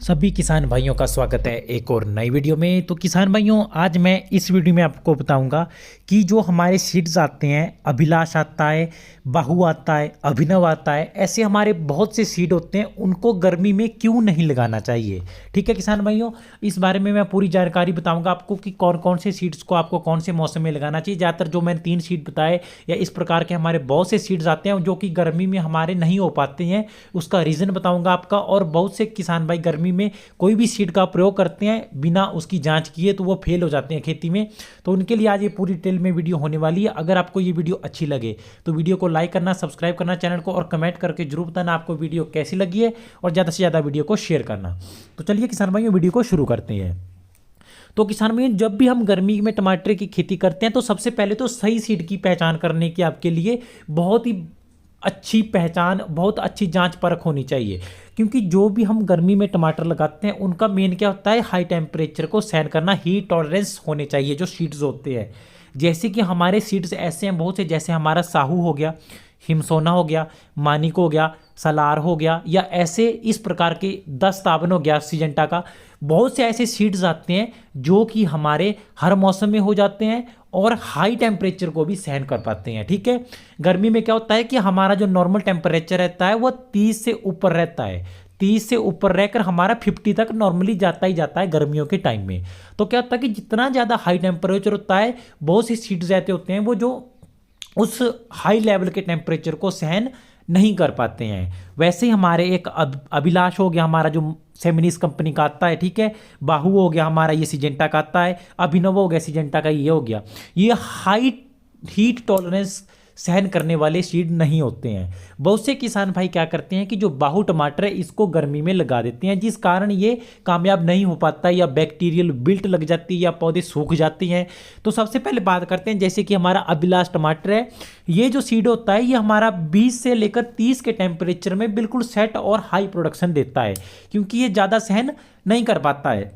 सभी किसान भाइयों का स्वागत है एक और नई वीडियो में। तो किसान भाइयों, आज मैं इस वीडियो में आपको बताऊंगा कि जो हमारे सीड्स आते हैं, अभिलाष आता है, बाहु आता है, अभिनव आता है, ऐसे हमारे बहुत से सीड होते हैं, उनको गर्मी में क्यों नहीं लगाना चाहिए। ठीक है किसान भाइयों, इस बारे में मैं पूरी जानकारी बताऊंगा आपको कि कौन कौन से सीड्स को आपको कौन से मौसम में लगाना चाहिए। ज़्यादातर जो मैंने 3 सीड बताए या इस प्रकार के हमारे बहुत से सीड्स आते हैं जो कि गर्मी में हमारे नहीं हो पाते हैं, उसका रीज़न बताऊँगा आपका। और बहुत से किसान भाई गर्मी में कोई भी सीड का प्रयोग करते हैं बिना उसकी जांच किए, तो वो फेल हो जाते हैं खेती में। तो उनके लिए आज ये पूरी डिटेल में वीडियो होने वाली है। अगर आपको ये वीडियो अच्छी लगे तो वीडियो को लाइक करना, सब्सक्राइब करना चैनल को, और कमेंट करके जरूर बताना आपको वीडियो कैसी लगी है, और ज़्यादा से ज़्यादा वीडियो को शेयर करना। तो चलिए किसान भाइयों, वीडियो को शुरू करते हैं। तो किसान भाइयों, जब भी हम गर्मी में टमाटर की खेती करते हैं तो सबसे पहले तो सही सीड की पहचान करने की आपके लिए बहुत ही अच्छी पहचान, बहुत अच्छी जांच परख होनी चाहिए। क्योंकि जो भी हम गर्मी में टमाटर लगाते हैं उनका मेन क्या होता है, हाई टेम्परेचर को सहन करना, हीट टॉलरेंस होने चाहिए जो सीड्स होते हैं। जैसे कि हमारे सीड्स ऐसे हैं बहुत से, जैसे हमारा साहू हो गया, हिमसोना हो गया, मानिक हो गया, सलार हो गया, या ऐसे इस प्रकार के 10 हो गया सिजेंटा का। बहुत से ऐसे सीड्स आते हैं जो कि हमारे हर मौसम में हो जाते हैं और हाई टेम्परेचर को भी सहन कर पाते हैं। ठीक है, गर्मी में क्या होता है कि हमारा जो नॉर्मल टेम्परेचर रहता है वो 30 से ऊपर रहता है। 30 से ऊपर रहकर हमारा 50 तक नॉर्मली जाता ही जाता है गर्मियों के टाइम में। तो क्या होता है कि जितना ज़्यादा हाई टेम्परेचर होता है, बहुत सी सीड्स ऐसे होते हैं वो जो उस हाई लेवल के टेम्परेचर को सहन नहीं कर पाते हैं। वैसे ही हमारे एक अभिलाष हो गया, हमारा जो सेमिनिस कंपनी का आता है। ठीक है, बाहु हो गया हमारा, ये सिजेंटा का आता है। अभिनव हो गया सिजेंटा का, ये हो गया। ये हाई हीट टॉलरेंस सहन करने वाले सीड नहीं होते हैं। बहुत से किसान भाई क्या करते हैं कि जो बाहु टमाटर है इसको गर्मी में लगा देते हैं, जिस कारण ये कामयाब नहीं हो पाता, या बैक्टीरियल बिल्ट लग जाती है, या पौधे सूख जाते हैं। तो सबसे पहले बात करते हैं, जैसे कि हमारा अभिलाष टमाटर है, ये जो सीड होता है ये हमारा 20 से लेकर 30 के टेम्परेचर में बिल्कुल सेट और हाई प्रोडक्शन देता है, क्योंकि ये ज़्यादा सहन नहीं कर पाता है।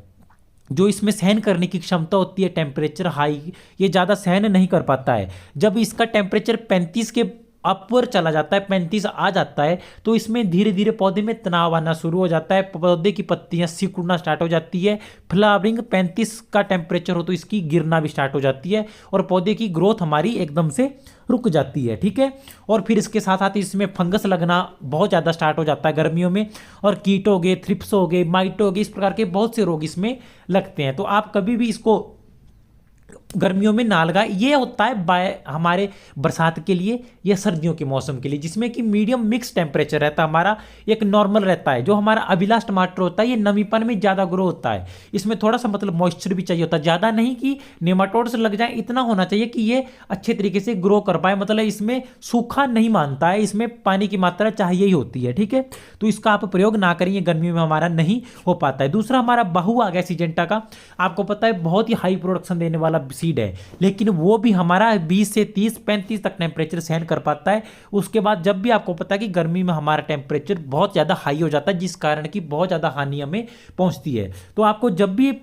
जो इसमें सहन करने की क्षमता होती है टेम्परेचर हाई, ये ज़्यादा सहन नहीं कर पाता है। जब इसका टेम्परेचर 35 के अपवर चला जाता है, 35 आ जाता है, तो इसमें धीरे धीरे पौधे में तनाव आना शुरू हो जाता है, पौधे की पत्तियां सिकुड़ना स्टार्ट हो जाती है। फ्लावरिंग 35 का टेम्परेचर हो तो इसकी गिरना भी स्टार्ट हो जाती है, और पौधे की ग्रोथ हमारी एकदम से रुक जाती है। ठीक है, और फिर इसके साथ साथ इसमें फंगस लगना बहुत ज़्यादा स्टार्ट हो जाता है गर्मियों में, और कीट हो गए, थ्रिप्स हो गए, माइट हो गए, इस प्रकार के बहुत से रोग इसमें लगते हैं। तो आप कभी भी इसको गर्मियों में ना लगाए। ये होता है हमारे बरसात के लिए या सर्दियों के मौसम के लिए, जिसमें कि मीडियम मिक्स टेम्परेचर रहता है, हमारा एक नॉर्मल रहता है। जो हमारा अभिलाष टमाटर होता है ये नमीपन में ज़्यादा ग्रो होता है, इसमें थोड़ा सा मतलब मॉइस्चर भी चाहिए होता है, ज़्यादा नहीं कि नेमाटोड्स लग जाए, इतना होना चाहिए कि ये अच्छे तरीके से ग्रो कर पाए। मतलब इसमें सूखा नहीं मानता है, इसमें पानी की मात्रा चाहिए ही होती है। ठीक है, तो इसका आप प्रयोग ना करिए, गर्मी में हमारा नहीं हो पाता है। दूसरा हमारा बाहु आ गया सिजेंटा का, आपको पता है बहुत ही हाई प्रोडक्शन देने वाला सीड है, लेकिन वो भी हमारा 20 से 30 35 तक टेम्परेचर सहन कर पाता है। उसके बाद जब भी आपको पता है कि गर्मी में हमारा टेम्परेचर बहुत ज़्यादा हाई हो जाता है, जिस कारण की बहुत ज़्यादा हानि हमें पहुंचती है। तो आपको जब भी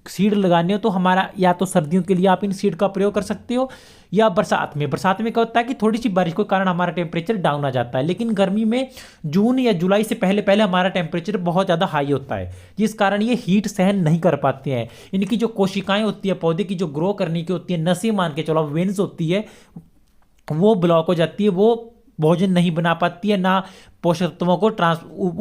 सीड लगाने हो तो हमारा या तो सर्दियों के लिए आप इन सीड का प्रयोग कर सकते हो, या बरसात में। बरसात में क्या होता है कि थोड़ी सी बारिश के कारण हमारा टेम्परेचर डाउन आ जाता है, लेकिन गर्मी में जून या जुलाई से पहले पहले हमारा टेम्परेचर बहुत ज़्यादा हाई होता है, जिस कारण ये हीट सहन नहीं कर पाते हैं। इनकी जो कोशिकाएं होती है, पौधे की जो ग्रो करने की होती है, नसें मान के चलो, वेन्स होती है, वो ब्लॉक हो जाती है, वो भोजन नहीं बना पाती है, ना पोषक तत्वों को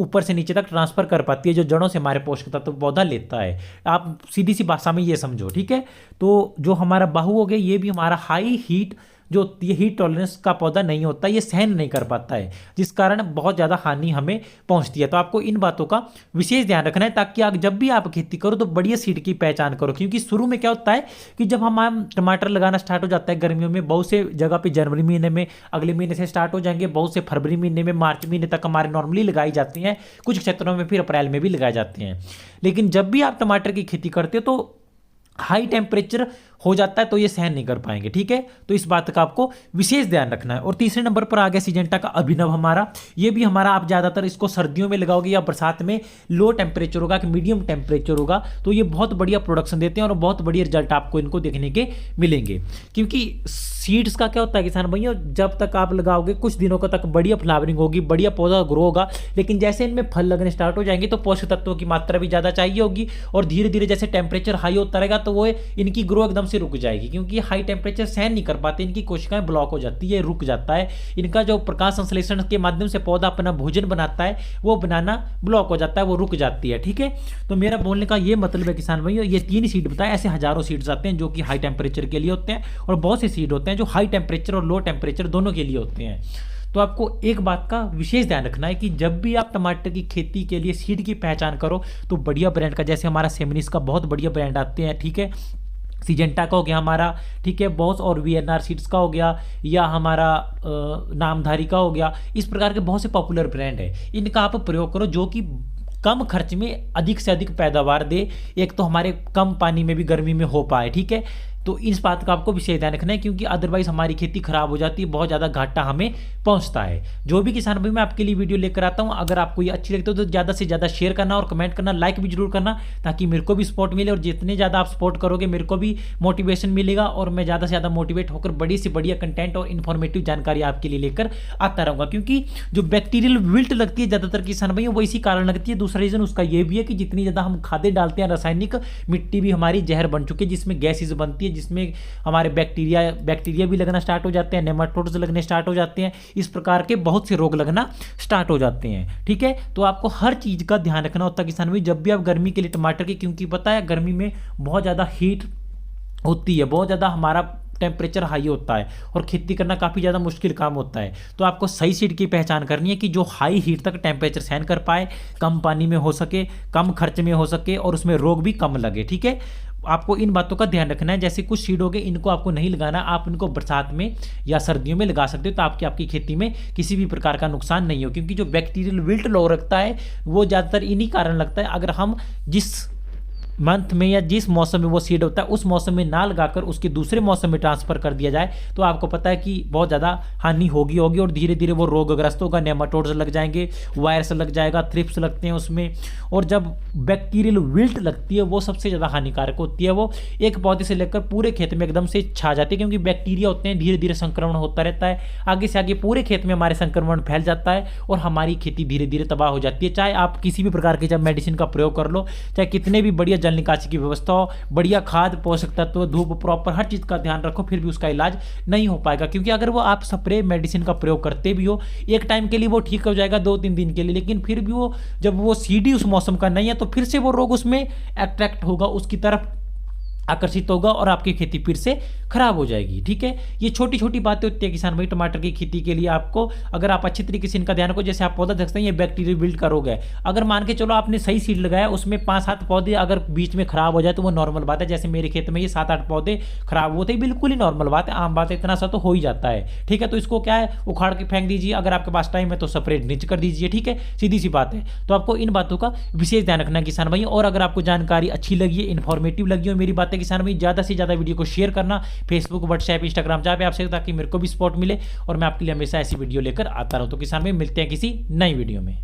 ऊपर से नीचे तक ट्रांसफर कर पाती है, जो जड़ों से हमारे पोषक तत्व पौधा लेता है। आप सीधी सी भाषा में ये समझो। ठीक है, तो जो हमारा बाहु हो गया, ये भी हमारा हाई हीट जो होती है, हीट टॉलरेंस का पौधा नहीं होता, ये सहन नहीं कर पाता है, जिस कारण बहुत ज़्यादा हानि हमें पहुंचती है। तो आपको इन बातों का विशेष ध्यान रखना है, ताकि आप जब भी आप खेती करो तो बढ़िया सीड की पहचान करो। क्योंकि शुरू में क्या होता है कि जब हम टमाटर लगाना स्टार्ट हो जाता है गर्मियों में, बहुत से जगह पे जनवरी महीने में, अगले महीने से स्टार्ट हो जाएंगे, बहुत से फरवरी महीने में, मार्च महीने तक हमारे नॉर्मली लगाई जाती हैं, कुछ क्षेत्रों में फिर अप्रैल में भी लगाए जाते हैं। लेकिन जब भी आप टमाटर की खेती करते हो तो हाई टेम्परेचर हो जाता है तो ये सहन नहीं कर पाएंगे, ठीक है। तो इस बात का आपको विशेष ध्यान रखना है। और तीसरे नंबर पर आ गया सिजेंटा का अभिनव हमारा। ये भी हमारा, आप ज़्यादातर इसको सर्दियों में लगाओगे या बरसात में, लो टेम्परेचर होगा कि मीडियम टेम्परेचर होगा, तो ये बहुत बढ़िया प्रोडक्शन देते हैं और बहुत बढ़िया रिजल्ट आपको इनको देखने के मिलेंगे। क्योंकि सीड्स का क्या होता है किसान भैया, जब तक आप लगाओगे कुछ दिनों का तक बढ़िया फ्लावरिंग होगी, बढ़िया पौधा ग्रो होगा, लेकिन जैसे इनमें फल लगने स्टार्ट हो जाएंगे तो पोषक तत्वों की मात्रा भी ज़्यादा चाहिए होगी और धीरे धीरे जैसे टेम्परेचर हाई होता रहेगा तो वो इनकी ग्रो एकदम से रुक जाएगी, क्योंकि हाई टेम्परेचर सहन नहीं कर पाते, इनकी कोशिकाएं ब्लॉक हो जाती है, रुक जाता है। इनका जो प्रकाश संश्लेषण के माध्यम से पौधा अपना भोजन बनाता है वो बनाना ब्लॉक हो जाता है, वो रुक जाती है, ठीक है। तो मेरा बोलने का ये मतलब है किसान भाइयों, ये 3 सीड बताए, ऐसे हजारों सीड्स आते हैं जो कि हाई टेम्परेचर के लिए होते हैं और बहुत से सीड होते हैं जो हाई टेम्परेचर और लो टेम्परेचर दोनों के लिए होते हैं। तो आपको एक बात का विशेष ध्यान रखना है कि जब भी आप टमाटर की खेती के लिए सीड की पहचान करो तो बढ़िया ब्रांड का, जैसे हमारा सेमिनिस का बहुत बढ़िया ब्रांड आते हैं, ठीक है, सिजेंटा का हो गया हमारा, ठीक है, बॉस और वीएनआर सीड्स का हो गया, या हमारा नामधारी का हो गया, इस प्रकार के बहुत से पॉपुलर ब्रांड है, इनका आप प्रयोग करो जो कि कम खर्च में अधिक से अधिक पैदावार दे, एक तो हमारे कम पानी में भी गर्मी में हो पाए, ठीक है। तो इस बात का आपको विशेष ध्यान रखना है क्योंकि अदरवाइज हमारी खेती खराब हो जाती है, बहुत ज़्यादा घाटा हमें पहुंचता है। जो भी किसान भाई मैं आपके लिए वीडियो लेकर आता हूं, अगर आपको ये अच्छी लगती है तो ज़्यादा से ज़्यादा शेयर करना और कमेंट करना, लाइक भी जरूर करना, ताकि मेरे को भी सपोर्ट मिले, और जितने ज़्यादा आप सपोर्ट करोगे मेरे को भी मोटिवेशन मिलेगा और मैं ज़्यादा से ज़्यादा मोटिवेट होकर बड़ी से बढ़िया कंटेंट और इन्फॉर्मेटिव जानकारी आपके लिए लेकर आता रहूँगा। क्योंकि जो बैक्टीरियल विल्ट लगती है ज़्यादातर किसान भाई वो इसी कारण लगती है। दूसरा रीज़न उसका ये भी है कि जितनी ज़्यादा हम खादें डालते हैं रासायनिक, मिट्टी भी हमारी जहर बन चुकी है जिसमें गैसेज बनती है, जिसमें हमारे बैक्टीरिया भी लगना स्टार्ट हो जाते हैं, नेमाटोड्स लगने स्टार्ट हो जाते हैं, इस प्रकार के बहुत से रोग लगना स्टार्ट हो जाते हैं, ठीक है। तो आपको हर चीज़ का ध्यान रखना होता है किसान भाई जब भी आप गर्मी के लिए टमाटर की, क्योंकि पता है गर्मी में बहुत ज़्यादा हीट होती है, बहुत ज़्यादा हमारा टेम्परेचर हाई होता है और खेती करना काफ़ी ज़्यादा मुश्किल काम होता है। तो आपको सही सीड की पहचान करनी है कि जो हाई हीट तक टेम्परेचर सहन कर पाए, कम पानी में हो सके, कम खर्च में हो सके और उसमें रोग भी कम लगे, ठीक है। आपको इन बातों का ध्यान रखना है। जैसे कुछ सीड हो गए इनको आपको नहीं लगाना, आप इनको बरसात में या सर्दियों में लगा सकते हो, तो आपकी खेती में किसी भी प्रकार का नुकसान नहीं हो। क्योंकि जो बैक्टीरियल विल्ट लो रखता है वो ज़्यादातर इन्हीं कारण लगता है, अगर हम जिस मंथ में या जिस मौसम में वो सीड होता है उस मौसम में ना लगाकर उसके दूसरे मौसम में ट्रांसफर कर दिया जाए तो आपको पता है कि बहुत ज़्यादा हानि होगी और धीरे धीरे वो रोगग्रस्त होगा, नेमाटोड्स लग जाएंगे, वायरस लग जाएगा, थ्रिप्स लगते हैं उसमें। और जब बैक्टीरियल विल्ट लगती है वो सबसे ज़्यादा हानिकारक होती है, वो एक पौधे से लेकर पूरे खेत में एकदम से छा जाती है, क्योंकि बैक्टीरिया होते हैं, धीरे धीरे संक्रमण होता रहता है, आगे से आगे पूरे खेत में हमारे संक्रमण फैल जाता है और हमारी खेती धीरे धीरे तबाह हो जाती है। चाहे आप किसी भी प्रकार की जब मेडिसिन का प्रयोग कर लो, चाहे कितने भी बढ़िया जल निकासी की व्यवस्था हो, बढ़िया खाद, पोषक तत्व, धूप, प्रॉपर हर चीज का ध्यान रखो, फिर भी उसका इलाज नहीं हो पाएगा। क्योंकि अगर वो आप स्प्रे मेडिसिन का प्रयोग करते भी हो, एक टाइम के लिए वो ठीक हो जाएगा, 2-3 दिन के लिए, लेकिन फिर भी वो जब वो सीडी उस मौसम का नहीं है तो फिर से वो रोग उसमें अट्रैक्ट होगा, उसकी तरफ आकर्षित होगा और आपकी खेती फिर से खराब हो जाएगी, ठीक है। ये छोटी छोटी बातें होती है किसान भाई टमाटर की खेती के लिए। आपको अगर आप अच्छी तरीके से इनका ध्यान रखो, जैसे आप पौधा देख सकते हैं ये बैक्टीरिया बिल्ड का रोग है, अगर मान के चलो आपने सही सीड लगाया, उसमें 5-7 पौधे अगर बीच में खराब हो जाए तो वो नॉर्मल बात है। जैसे मेरे खेत में ये 7-8 पौधे खराब होते हैं, बिल्कुल ही नॉर्मल बात है, आम बात है, इतना सा तो हो ही जाता है, ठीक है। तो इसको क्या है, उखाड़ के फेंक दीजिए, अगर आपके पास टाइम है तो स्प्रे नीचे कर दीजिए, ठीक है, सीधी सी बात है। तो आपको इन बातों का विशेष ध्यान रखना है किसान भाई। और अगर आपको जानकारी अच्छी लगी है, इन्फॉर्मेटिव लगी हो मेरी बातें किसान भाई, ज़्यादा से ज़्यादा वीडियो को शेयर करना, फेसबुक, व्हाट्सएप, इंस्टाग्राम जहाँ पे आपसे, ताकि मेरे को भी सपोर्ट मिले और मैं आपके लिए हमेशा ऐसी वीडियो लेकर आता रहूँ। तो किसान भाई मिलते हैं किसी नई वीडियो में।